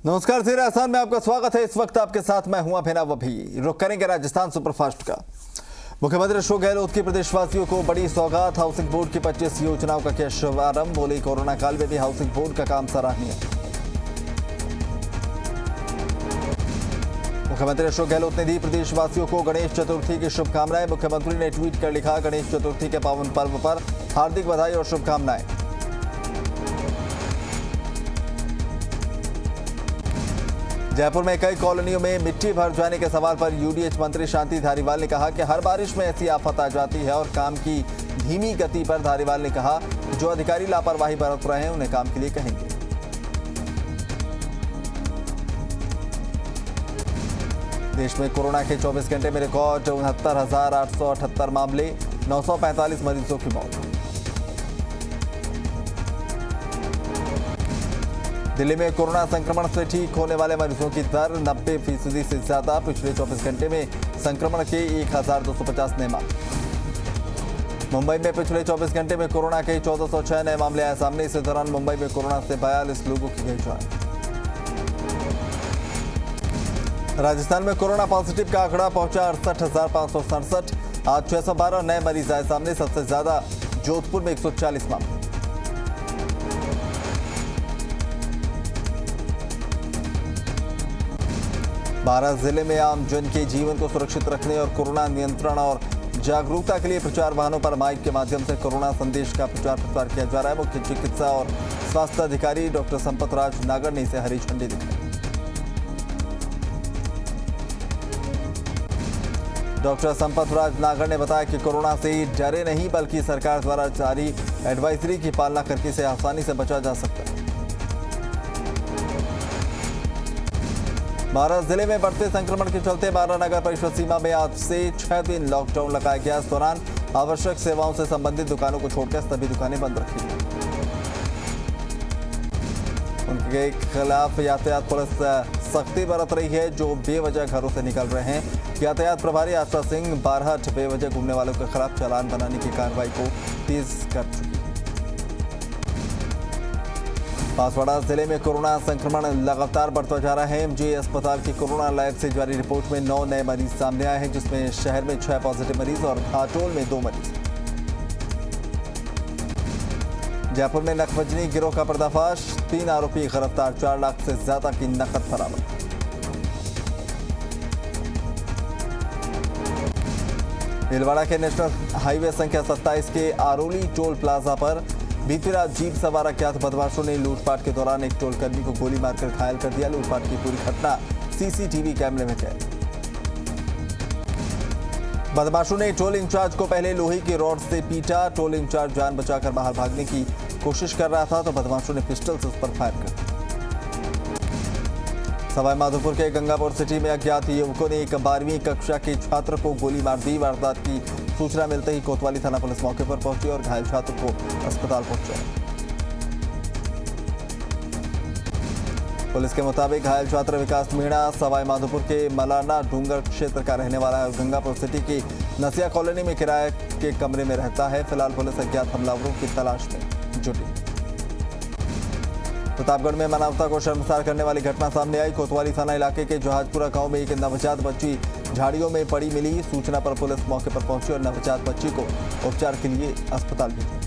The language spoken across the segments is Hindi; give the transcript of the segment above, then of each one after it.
नमस्कार, ज़ेरे आसान में आपका स्वागत है। इस वक्त आपके साथ मैं हूं अभिनव वभी। रुक करेंगे राजस्थान सुपरफास्ट का। मुख्यमंत्री अशोक गहलोत की प्रदेशवासियों को बड़ी सौगात। हाउसिंग बोर्ड की 25 योजनाओं का किया शुभारंभ। बोले, कोरोना काल में भी हाउसिंग बोर्ड का काम सराहनीय। मुख्यमंत्री अशोक गहलोत ने दी प्रदेशवासियों को गणेश चतुर्थी की शुभकामनाएं। मुख्यमंत्री ने ट्वीट कर लिखा, गणेश चतुर्थी के पावन पर्व पर हार्दिक बधाई और शुभकामनाएं। जयपुर में कई कॉलोनियों में मिट्टी भर जाने के सवाल पर यूडीएच मंत्री शांति धारीवाल ने कहा कि हर बारिश में ऐसी आफत आ जाती है और काम की धीमी गति पर धारीवाल ने कहा कि जो अधिकारी लापरवाही बरत रहे हैं उन्हें काम के लिए कहेंगे। देश में कोरोना के 24 घंटे में रिकॉर्ड 69,878 मामले, 945 मरीजों की मौत। दिल्ली में कोरोना संक्रमण से ठीक होने वाले मरीजों की दर 90% से ज्यादा। पिछले 24 घंटे में संक्रमण के 1,250 नए मामले। मुंबई में पिछले 24 घंटे में कोरोना के 1406 नए मामले आए सामने। इस दौरान मुंबई में कोरोना से 42 लोगों की गई जान। राजस्थान में कोरोना पॉजिटिव का आंकड़ा पहुंचा 68,567। आज 612 नए मरीज आए सामने। सबसे ज्यादा जोधपुर में 140 मामले। बारां जिले में आम जन के जीवन को सुरक्षित रखने और कोरोना नियंत्रण और जागरूकता के लिए प्रचार वाहनों पर माइक के माध्यम से कोरोना संदेश का प्रचार प्रसार किया जा रहा है। मुख्य चिकित्सा और स्वास्थ्य अधिकारी डॉक्टर संपत राज नागर ने इसे हरी झंडी दिखाई। डॉक्टर संपत राज नागर ने बताया कि कोरोना से डरे नहीं, बल्कि सरकार द्वारा जारी एडवाइजरी की पालना करके इसे आसानी से बचा जा सकता है। बारां जिले में बढ़ते संक्रमण के चलते बारां नगर परिषद सीमा में आज से 6 दिन लॉकडाउन लगाया गया। इस दौरान आवश्यक सेवाओं से संबंधित दुकानों को छोड़कर सभी दुकानें बंद रखी गई। उनके खिलाफ यातायात पुलिस सख्ती बरत रही है, जो बेवजह घरों से निकल रहे हैं। यातायात प्रभारी आशा सिंह बारहट बेवजह घूमने वालों के खिलाफ चालान बनाने की कार्रवाई को तेज कर चुकी है। बांसवाड़ा जिले में कोरोना संक्रमण लगातार बढ़ता जा रहा है। एमजे अस्पताल की कोरोना लैब से जारी रिपोर्ट में 9 नए मरीज सामने आए हैं, जिसमें शहर में 6 पॉजिटिव मरीज और घाटोल में 2 मरीज। जयपुर में नकबजनी गिरोह का पर्दाफाश, 3 आरोपी गिरफ्तार, 4 लाख से ज्यादा की नकद बरामद। भीलवाड़ा के नेशनल हाईवे संख्या 27 के आरोली टोल प्लाजा पर बीती रात जीप सवार अज्ञात बदमाशों ने लूटपाट के दौरान एक टोल कर्मी को गोली मारकर घायल कर दिया। लूटपाट की पूरी घटना सीसीटीवी कैमरे में कैद। बदमाशों ने टोल इंचार्ज को पहले लोहे की रॉड से पीटा। टोल इंचार्ज जान बचाकर बाहर भागने की कोशिश कर रहा था तो बदमाशों ने पिस्टल से उस पर फायर कर दिया। सवाई माधोपुर के गंगापुर सिटी में अज्ञात युवकों ने एक 12वीं कक्षा के छात्र को गोली मार दी। वारदात की सूचना मिलते ही कोतवाली थाना पुलिस मौके पर पहुंची और घायल छात्र को अस्पताल पहुंचाया। पुलिस के मुताबिक घायल छात्र विकास मीणा सवाई माधोपुर के मलाना डूंगर क्षेत्र का रहने वाला है और गंगापुर सिटी की नसिया कॉलोनी में किराए के कमरे में रहता है। फिलहाल पुलिस अज्ञात हमलावरों की तलाश में जुटी। प्रतापगढ़ में मानवता को शर्मसार करने वाली घटना सामने आई। कोतवाली थाना इलाके के जहाजपुरा गांव में एक नवजात बच्ची झाड़ियों में पड़ी मिली। सूचना पर पुलिस मौके पर पहुंची और नवजात बच्ची को उपचार के लिए अस्पताल भेजा।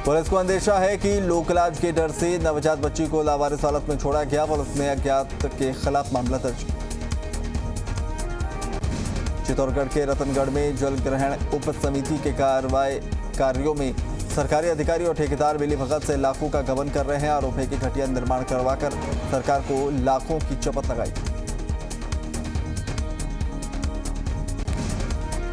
पुलिस को अंदेशा है कि लोक इलाज के डर से नवजात बच्ची को लावारिस हालत में छोड़ा गया। पुलिस ने अज्ञात के खिलाफ मामला दर्ज किया। चित्तौड़गढ़ के रतनगढ़ में जल ग्रहण उप समिति के कार्यों में सरकारी अधिकारी और ठेकेदार मिलीभगत से लाखों का गबन कर रहे हैं। आरोप है कि घटिया निर्माण करवाकर सरकार को लाखों की चपत लगाई।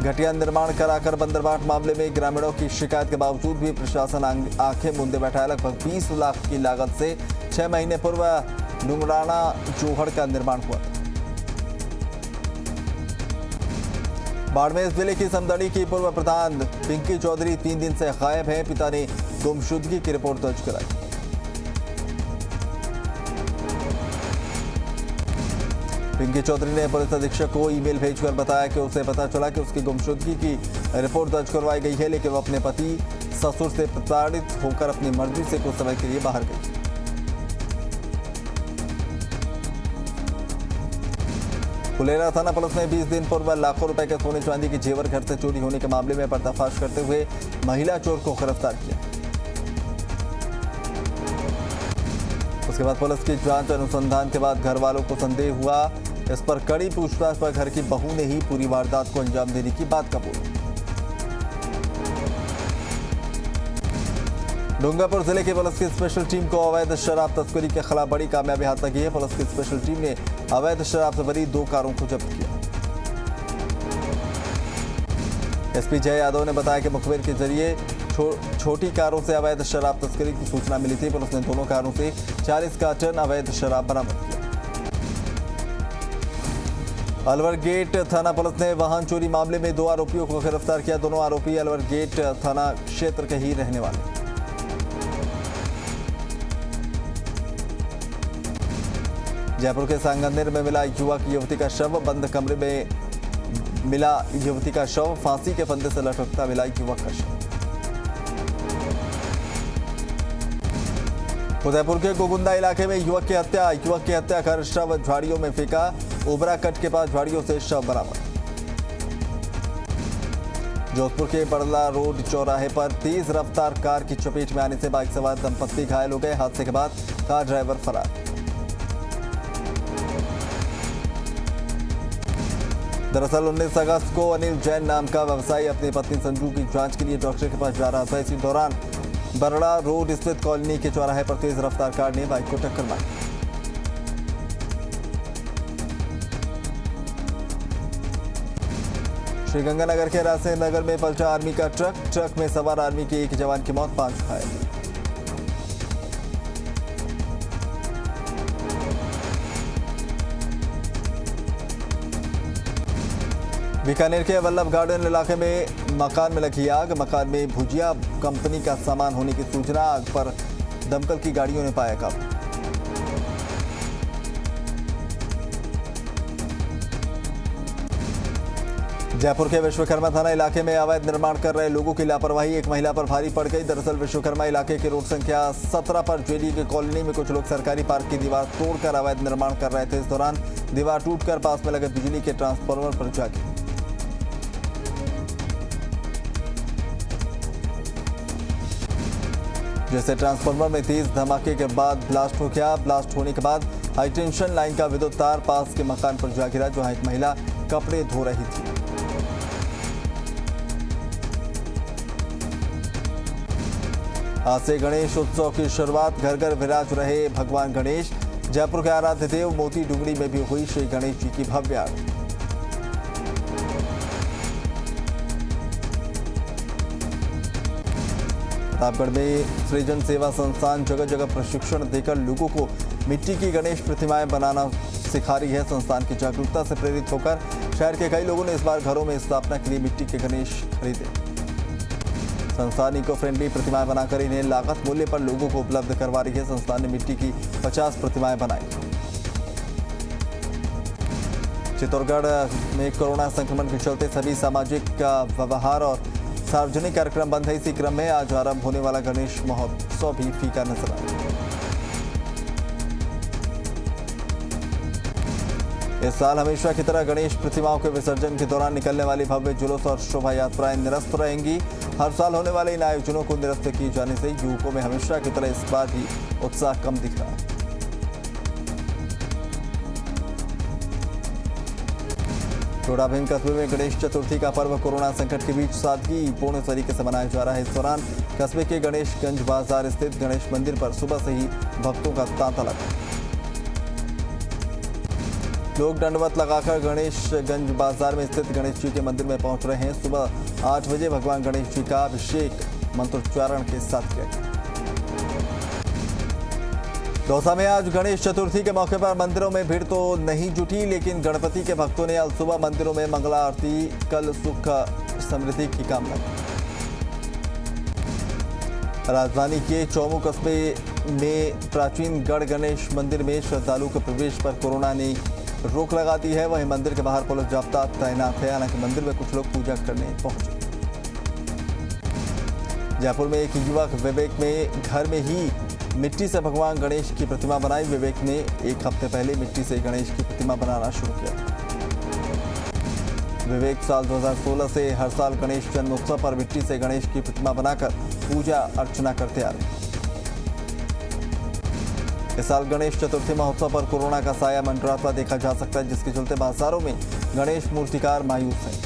घटिया निर्माण कराकर बंदरबाट मामले में ग्रामीणों की शिकायत के बावजूद भी प्रशासन आंखें मूंदे बैठा है। लगभग 20 लाख की लागत से 6 महीने पूर्व नुंगराना जोहड़ का निर्माण हुआ। बाड़मेर जिले की समदड़ी की पूर्व प्रधान पिंकी चौधरी 3 दिन से गायब हैं। पिता ने गुमशुदगी की रिपोर्ट दर्ज कराई। पिंकी चौधरी ने पुलिस अधीक्षक को ईमेल भेजकर बताया कि उसे पता चला कि उसकी गुमशुदगी की रिपोर्ट दर्ज करवाई गई है, लेकिन वो अपने पति ससुर से प्रताड़ित होकर अपनी मर्जी से कुछ समय के लिए बाहर गई। फुलेरा थाना पुलिस ने 20 दिन पूर्व लाखों रुपए के सोने चांदी की जेवर घर से चोरी होने के मामले में पर्दाफाश करते हुए महिला चोर को गिरफ्तार किया। उसके बाद पुलिस की जांच अनुसंधान के बाद घर वालों को संदेह हुआ। इस पर कड़ी पूछताछ पर घर की बहू ने ही पूरी वारदात को अंजाम देने की बात कबूली। डूंगरपुर जिले की पुलिस की स्पेशल टीम को अवैध शराब तस्करी के खिलाफ बड़ी कामयाबी हासिल की है। पुलिस की स्पेशल टीम ने अवैध शराब से भरी 2 कारों को जब्त किया। एसपी जय यादव ने बताया कि मुखबिर के जरिए छोटी कारों से अवैध शराब तस्करी की सूचना मिली थी। पुलिस ने दोनों कारों से 40 कार्टन अवैध शराब बरामद किया। अलवर गेट थाना पुलिस ने वाहन चोरी मामले में 2 आरोपियों को गिरफ्तार किया। दोनों आरोपी अलवर गेट थाना क्षेत्र के ही रहने वाले। जयपुर के सांगनेर में मिला युवक युवती का शव। बंद कमरे में मिला युवती का शव। फांसी के फंदे से लटकता मिला युवक का शव। उदयपुर के गोगुंदा इलाके में युवक की हत्या कर शव झाड़ियों में फेंका। ओबरा कट के पास झाड़ियों से शव बरामद। जोधपुर के बड़ला रोड चौराहे पर तेज रफ्तार कार की चपेट में आने से बाइक सवार दंपत्ति घायल हो गए। हादसे के बाद कार ड्राइवर फरार। दरअसल 19 अगस्त को अनिल जैन नाम का व्यवसायी अपनी पत्नी संजू की जांच के लिए डॉक्टर के पास जा रहा था। इसी दौरान बरड़ा रोड स्थित कॉलोनी के चौराहे पर तेज रफ्तार कार ने बाइक को टक्कर मारी। श्रीगंगानगर के रासे नगर में पलटा आर्मी का ट्रक में सवार आर्मी के एक जवान की मौत, 5 घायल। बीकानेर के वल्लभ गार्डन इलाके में मकान में लगी आग। मकान में भुजिया कंपनी का सामान होने की सूचना। आग पर दमकल की गाड़ियों ने पाया काबू। जयपुर के विश्वकर्मा थाना इलाके में अवैध निर्माण कर रहे लोगों की लापरवाही एक महिला पर भारी पड़ गई। दरअसल विश्वकर्मा इलाके के रोड संख्या 17 पर जेडी के कॉलोनी में कुछ लोग सरकारी पार्क की दीवार तोड़कर अवैध निर्माण कर रहे थे। इस दौरान दीवार टूटकर पास में लगे बिजली के ट्रांसफार्मर पर जा गिरी। जैसे ट्रांसफार्मर में तेज धमाके के बाद ब्लास्ट हो गया। ब्लास्ट होने के बाद हाईटेंशन लाइन का विद्युत तार पास के मकान पर जा गिरा, जहां एक महिला कपड़े धो रही थी। आज से गणेश उत्सव की शुरुआत। घर घर विराज रहे भगवान गणेश। जयपुर के आराध्य देव मोती डुंगरी में भी हुई श्री गणेश जी की भव्य आरती। प्रतापगढ़ में सृजन सेवा संस्थान जगह जगह प्रशिक्षण देकर लोगों को मिट्टी की गणेश प्रतिमाएं बनाना सिखा रही है। संस्थान की जागरूकता से प्रेरित होकर शहर के कई लोगों ने इस बार घरों में स्थापना के लिए मिट्टी के गणेश खरीदे। संस्थान इको फ्रेंडली प्रतिमाएं बनाकर इन्हें लागत मूल्य पर लोगों को उपलब्ध करवा रही है। संस्थान ने मिट्टी की 50 प्रतिमाएं बनाई। चित्तौड़गढ़ में कोरोना संक्रमण के चलते सभी सामाजिक व्यवहार और सार्वजनिक कार्यक्रम बंद है। इसी क्रम में आज आरंभ होने वाला गणेश महोत्सव भी फीका नजर आया। इस साल हमेशा की तरह गणेश प्रतिमाओं के विसर्जन के दौरान निकलने वाली भव्य जुलूस और शोभा यात्राएं निरस्त रहेंगी। हर साल होने वाले इन आयोजनों को निरस्त किए जाने से युवकों में हमेशा की तरह इस बार भी उत्साह कम दिख रहा है। टोडाभिम कस्बे में गणेश चतुर्थी का पर्व कोरोना संकट के बीच सादगी पूर्ण तरीके से मनाया जा रहा है। इस दौरान कस्बे के गणेशगंज बाजार स्थित गणेश मंदिर पर सुबह से ही भक्तों का तांता लगा। लोग दंडवत लगाकर गणेशगंज बाजार में स्थित गणेश जी के मंदिर में पहुंच रहे हैं। सुबह 8 बजे भगवान गणेश जी का अभिषेक मंत्रोच्चारण के साथ किया गया। दौसा में आज गणेश चतुर्थी के मौके पर मंदिरों में भीड़ तो नहीं जुटी, लेकिन गणपति के भक्तों ने आज सुबह मंदिरों में मंगला आरती, कल सुख समृद्धि की कामना की। राजधानी के चौमू कस्बे में प्राचीन गढ़ गणेश मंदिर में श्रद्धालु के प्रवेश पर कोरोना ने रोक लगा दी है। वहीं मंदिर के बाहर पुलिस जाब्ता तैनात है। हालांकि मंदिर में कुछ लोग पूजा करने पहुंचे। जयपुर में एक युवक विवेक में घर में ही मिट्टी से भगवान गणेश की प्रतिमा बनाई। विवेक ने एक हफ्ते पहले मिट्टी से गणेश की प्रतिमा बनाना शुरू किया था। विवेक साल 2016 से हर साल गणेश जन्मोत्सव पर मिट्टी से गणेश की प्रतिमा बनाकर पूजा अर्चना करते आ रहे हैं। इस साल गणेश चतुर्थी महोत्सव पर कोरोना का साया मंडराता देखा जा सकता है, जिसके चलते बाजारों में गणेश मूर्तिकार मायूस हैं।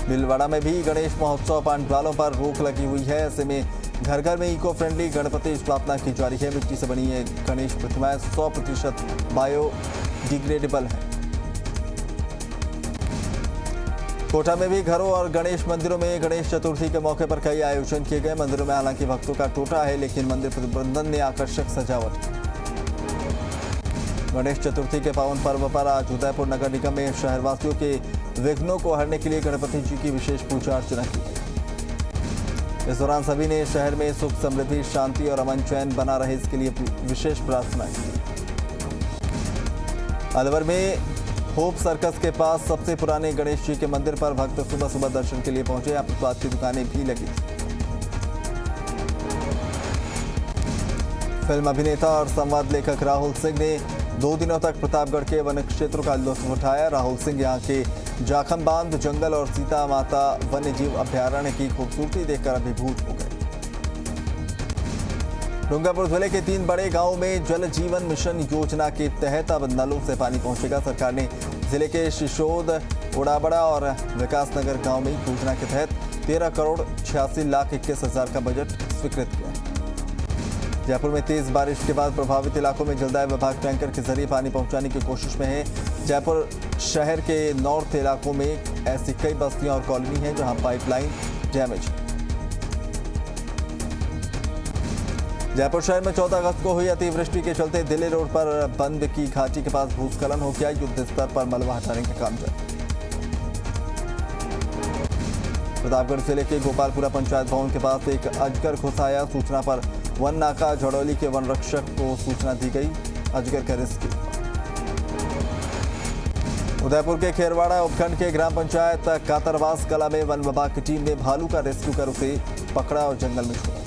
भीलवाड़ा में भी गणेश महोत्सव पंडालों पर रोक लगी हुई है। ऐसे में घर घर में इको फ्रेंडली गणपति स्थापना की जा रही है। मिट्टी से बनी ये गणेश प्रतिमाएं 100% बायोडिग्रेडेबल है। कोटा में भी घरों और गणेश मंदिरों में गणेश चतुर्थी के मौके पर कई आयोजन किए गए। मंदिरों में हालांकि भक्तों का टोटा है, लेकिन मंदिर प्रबंधन ने आकर्षक सजावट की। गणेश चतुर्थी के पावन पर्व पर आज उदयपुर नगर निगम में शहरवासियों के विघ्नों को हरने के लिए गणपति जी की विशेष पूजा अर्चना की गई। इस दौरान सभी ने शहर में सुख समृद्धि शांति और अमन चैन बना रहे, इसके लिए विशेष प्रार्थना की। अलवर में होप सर्कस के पास सबसे पुराने गणेश जी के मंदिर पर भक्त सुबह सुबह दर्शन के लिए पहुंचे। यहाँ प्रसाद की दुकानें भी लगी थी। फिल्म अभिनेता और संवाद लेखक राहुल सिंह ने 2 दिनों तक प्रतापगढ़ के वन क्षेत्रों का लुत्फ उठाया। राहुल सिंह यहाँ के जाखम बांध, जंगल और सीता माता वन्य जीव अभ्यारण्य की खूबसूरती देखकर अभिभूत हो गए। डूंगरपुर जिले के 3 बड़े गांवों में जल जीवन मिशन योजना के तहत अब नलों से पानी पहुंचेगा। सरकार ने जिले के शिशोद, उड़ाबड़ा और विकासनगर गांव में योजना के तहत 13 करोड़ 86 लाख 21 हजार का बजट स्वीकृत किया है। जयपुर में तेज बारिश के बाद प्रभावित इलाकों में जलदाय विभाग टैंकर के जरिए पानी पहुंचाने की कोशिश में है। जयपुर शहर के नॉर्थ इलाकों में ऐसी कई बस्तियां और कॉलोनी हैं जहां पाइपलाइन डैमेज है। जयपुर शहर में 14 अगस्त को हुई अतिवृष्टि के चलते दिल्ली रोड पर बंद की घाटी के पास भूस्खलन हो गया। युद्ध स्तर पर मलबा हटाने का काम जारी। प्रतापगढ़ जिले के गोपालपुरा पंचायत भवन के पास एक अजगर घुस आया। सूचना पर वन नाका झड़ौली के वन रक्षक को सूचना दी गई। अजगर का रेस्क्यू। उदयपुर के खेरवाड़ा उपखंड के ग्राम पंचायत कातरवास कला में वन विभाग की टीम ने भालू का रेस्क्यू कर उसे पकड़ा और जंगल में छोड़ा।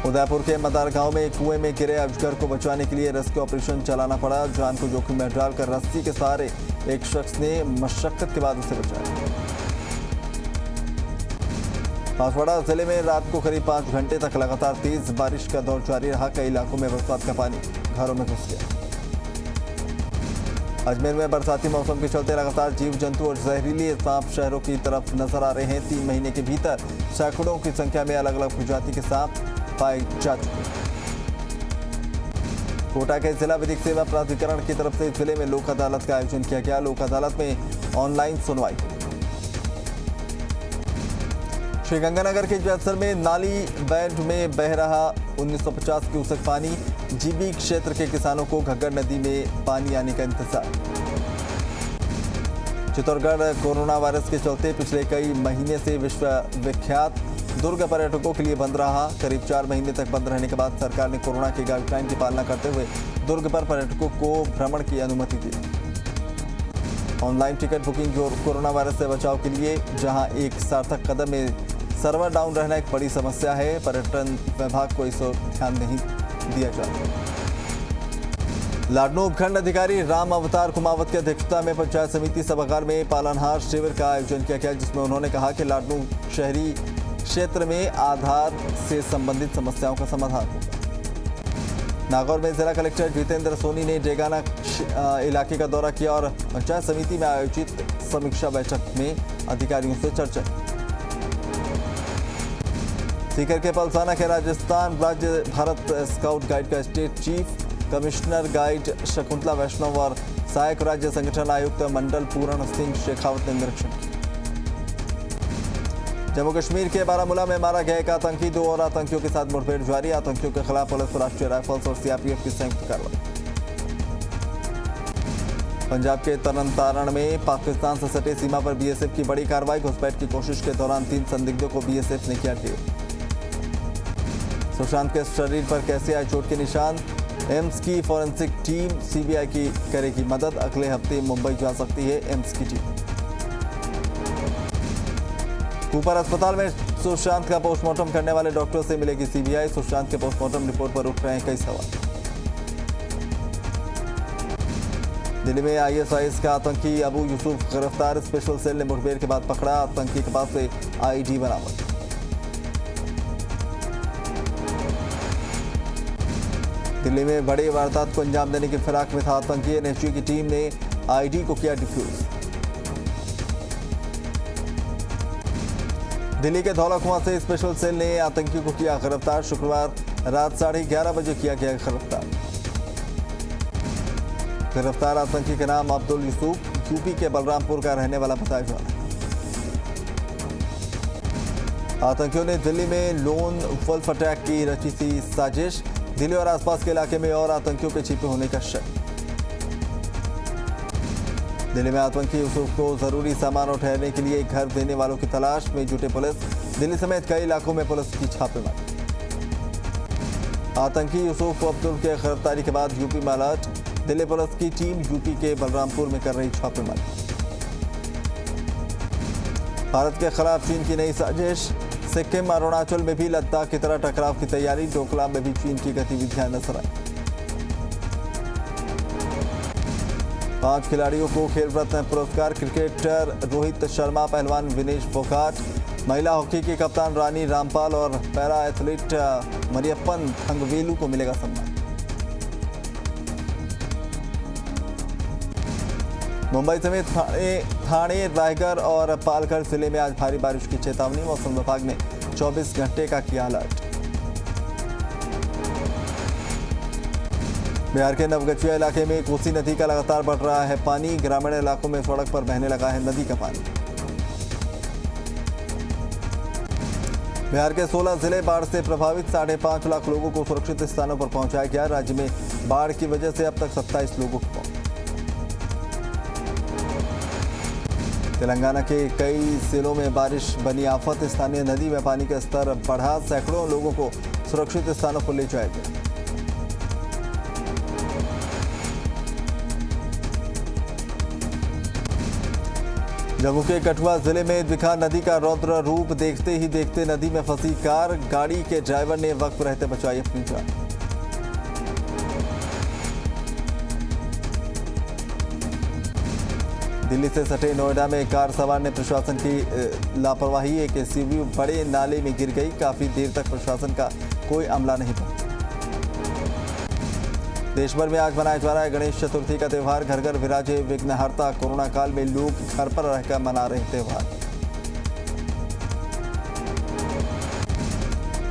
उदयपुर के मदार गांव में एक कुएं में गिरे अजगर को बचाने के लिए रेस्क्यू ऑपरेशन चलाना पड़ा। जान को जोखिम में डालकर रस्सी के सहारे एक शख्स ने मशक्कत के बाद उसे बचाया। बांसवाड़ा जिले में रात को करीब 5 घंटे तक लगातार तेज बारिश का दौर जारी रहा। कई इलाकों में बरसात का पानी घरों में घुस गया। अजमेर में बरसाती मौसम के चलते लगातार जीव जंतु और जहरीले सांप शहरों की तरफ नजर आ रहे हैं। 3 महीने के भीतर सैकड़ों की संख्या में अलग अलग प्रजाति के सांप पाए जा चुके। कोटा के जिला विधिक सेवा प्राधिकरण की तरफ से जिले में लोक अदालत का आयोजन किया गया। लोक अदालत में ऑनलाइन सुनवाई। श्रीगंगानगर के जैसर में नाली बैंड में बह रहा 1950 क्यूसेक पानी। जीबी क्षेत्र के किसानों को घग्गर नदी में पानी आने का इंतजार। चित्तौड़गढ़ कोरोना वायरस के चलते पिछले कई महीने से विश्व विख्यात दुर्ग पर्यटकों के लिए बंद रहा। करीब 4 महीने तक बंद रहने के बाद सरकार ने कोरोना की गाइडलाइन की पालना करते हुए दुर्ग पर पर्यटकों को भ्रमण की अनुमति दी। Online ticket booking corona virus से बचाव के लिए जहां एक सार्थक कदम में सर्वर डाउन रहना एक बड़ी समस्या है। पर्यटन विभाग को इस ओर ध्यान नहीं दिया जा रहा। लाडनू उपखंड अधिकारी राम अवतार कुमावत की अध्यक्षता में पंचायत समिति सभागार में पालनहार शिविर का आयोजन किया गया, जिसमें उन्होंने कहा कि लाडनू शहरी क्षेत्र में आधार से संबंधित समस्याओं का समाधान होगा। नागौर में जिला कलेक्टर जितेंद्र सोनी ने डेगाना इलाके का दौरा किया और पंचायत समिति में आयोजित समीक्षा बैठक में अधिकारियों से चर्चा की। सीकर के पलसाना के राजस्थान राज्य भारत स्काउट गाइड का state chief commissioner guide Shakuntala Vaishnav और सहायक राज्य संगठन आयुक्त मंडल पूर्ण सिंह शेखावत ने निरीक्षण किया। जम्मू कश्मीर के बारामूला में मारा गया एक आतंकी, 2 और आतंकियों के साथ मुठभेड़ जारी। आतंकियों के खिलाफ पुलिस, राष्ट्रीय राइफल्स और सीआरपीएफ की संयुक्त कार्रवाई। पंजाब के तरनतारण में पाकिस्तान से सटे सीमा पर बीएसएफ की बड़ी कार्रवाई। घुसपैठ की कोशिश के दौरान 3 संदिग्धों को बीएसएफ ने किया ढेर। सुशांत के शरीर पर कैसे आए चोट के निशान। एम्स की फॉरेंसिक टीम सीबीआई की करेगी मदद। अगले हफ्ते मुंबई जा सकती है एम्स की टीम। ऊपर अस्पताल में सुशांत का पोस्टमार्टम करने वाले डॉक्टर से मिलेगी सीबीआई। सुशांत के पोस्टमार्टम रिपोर्ट पर उठ रहे हैं कई सवाल। दिल्ली में आईएसआईएस का आतंकी अबू यूसुफ गिरफ्तार। स्पेशल सेल ने मुठभेड़ के बाद पकड़ा। आतंकी के पास से आईडी बरामद। दिल्ली में बड़ी वारदात को अंजाम देने की फिराक में था आतंकी। एनएसजी की टीम ने आईडी को किया डिफ्यूज। दिल्ली के धौला कुआं से स्पेशल सेल ने आतंकी को किया गिरफ्तार। शुक्रवार रात 11:30 बजे किया गया गिरफ्तार। गिरफ्तार आतंकी का नाम अब्दुल यूसुफ यूपी के बलरामपुर का रहने वाला बताया जा रहा है। आतंकियों ने दिल्ली में लोन वुल्फ अटैक की रची थी साजिश। दिल्ली और आसपास के इलाके में और आतंकियों के छिपे होने का शक। दिल्ली में आतंकी यूसुफ को जरूरी सामान और ठहरने के लिए घर देने वालों की तलाश में जुटे पुलिस। दिल्ली समेत कई इलाकों में पुलिस की छापेमारी। आतंकी यूसुफ अब्दुल के गिरफ्तारी के बाद यूपी में अलर्ट। दिल्ली पुलिस की टीम यूपी के बलरामपुर में कर रही छापेमारी। भारत के खिलाफ चीन की नई साजिश। सिक्किम अरुणाचल में भी लद्दाख की तरह टकराव की तैयारी। डोकलाम में भी चीन की गतिविधियां नजर आई। 5 खिलाड़ियों को खेल रत्न पुरस्कार। क्रिकेटर रोहित शर्मा, पहलवान विनेश फोगाट, महिला हॉकी की कप्तान रानी रामपाल और पैरा एथलीट मरियप्पन थंगवेलु को मिलेगा सम्मान। मुंबई समेत ठाणे, रायगढ़ और पालघर जिले में आज भारी बारिश की चेतावनी। मौसम विभाग ने 24 घंटे का किया अलर्ट। बिहार के नवगछिया इलाके में कोसी नदी का लगातार बढ़ रहा है पानी। ग्रामीण इलाकों में सड़क पर बहने लगा है नदी का पानी। बिहार के 16 जिले बाढ़ से प्रभावित। 5.5 लाख लोगों को सुरक्षित स्थानों पर पहुंचाया गया। राज्य में बाढ़ की वजह से अब तक 27 लोगों की मौत। तेलंगाना के कई जिलों में बारिश बनी आफत। स्थानीय नदी में पानी का स्तर बढ़ा। सैकड़ों लोगों को सुरक्षित स्थानों पर ले जाया गया। जम्मू के कठुआ जिले में दिखा नदी का रौद्र रूप। देखते ही देखते नदी में फंसी कार। गाड़ी के ड्राइवर ने वक्त रहते बचाई अपनी जान। दिल्ली से सटे नोएडा में कार सवार ने प्रशासन की लापरवाही। एक एसयूवी बड़े नाले में गिर गई। काफी देर तक प्रशासन का कोई अमला नहीं पहुंचा। देश भर में आज मनाया जा रहा है गणेश चतुर्थी का त्यौहार। घर घर विराजे विघ्नहर्ता। कोरोना काल में लोग घर पर रहकर मना रहे त्यौहार।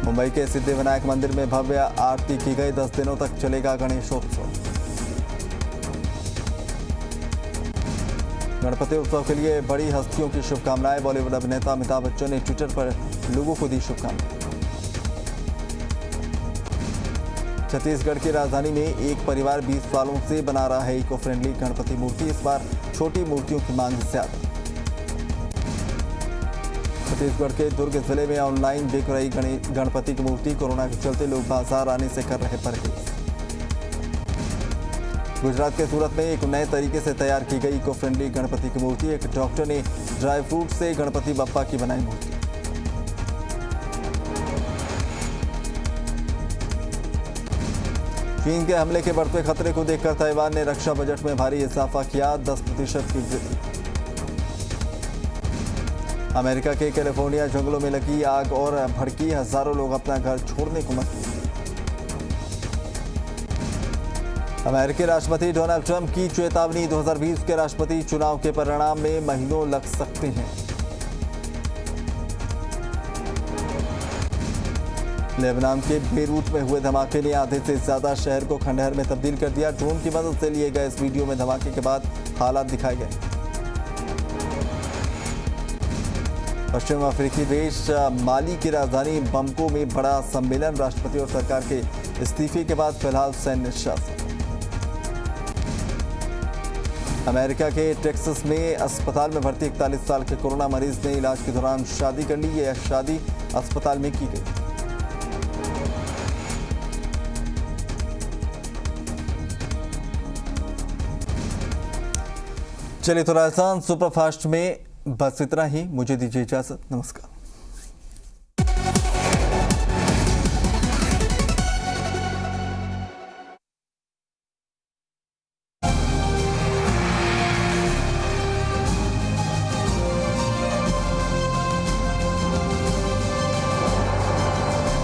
मुंबई के सिद्धिविनायक मंदिर में भव्य आरती की गई। 10 दिनों तक चलेगा गणेशोत्सव। गणपति उत्सव के लिए बड़ी हस्तियों की शुभकामनाएं। बॉलीवुड अभिनेता अमिताभ बच्चन ने ट्विटर पर लोगों को दी शुभकामनाएं। छत्तीसगढ़ की राजधानी में एक परिवार 20 सालों से बना रहा है इको फ्रेंडली गणपति मूर्ति। इस बार छोटी मूर्तियों की मांग ज्यादा। छत्तीसगढ़ के दुर्ग जिले में ऑनलाइन बिक रही गणपति की मूर्ति। कोरोना के चलते लोग बाजार आने से कर रहे परहेज। गुजरात के सूरत में एक नए तरीके से तैयार की गई इको फ्रेंडली गणपति की मूर्ति। एक डॉक्टर ने ड्राई फ्रूट से गणपति बप्पा की बनाई मूर्ति। चीन के हमले के बढ़ते खतरे को देखकर ताइवान ने रक्षा बजट में भारी इजाफा किया। 10% की वृद्धि। अमेरिका के कैलिफोर्निया जंगलों में लगी आग और भड़की। हजारों लोग अपना घर छोड़ने को मजबूर। अमेरिकी राष्ट्रपति डोनाल्ड ट्रंप की चेतावनी। 2020 के राष्ट्रपति चुनाव के परिणाम में महीनों लग सकते हैं। लेबनान के बेरूत में हुए धमाके ने आधे से ज्यादा शहर को खंडहर में तब्दील कर दिया। ड्रोन की मदद से लिए गए इस वीडियो में धमाके के बाद हालात दिखाए गए। पश्चिम अफ्रीकी देश माली की राजधानी बमको में बड़ा सम्मेलन। राष्ट्रपति और सरकार के इस्तीफे के बाद फिलहाल सैन्य शासन। अमेरिका के टेक्सास में अस्पताल में भर्ती 41 साल के कोरोना मरीज ने इलाज के दौरान शादी कर ली। यह शादी अस्पताल में की गई। चलिए तो राजस्थान सुपरफास्ट में बस इतना ही। मुझे दीजिए इजाजत। नमस्कार।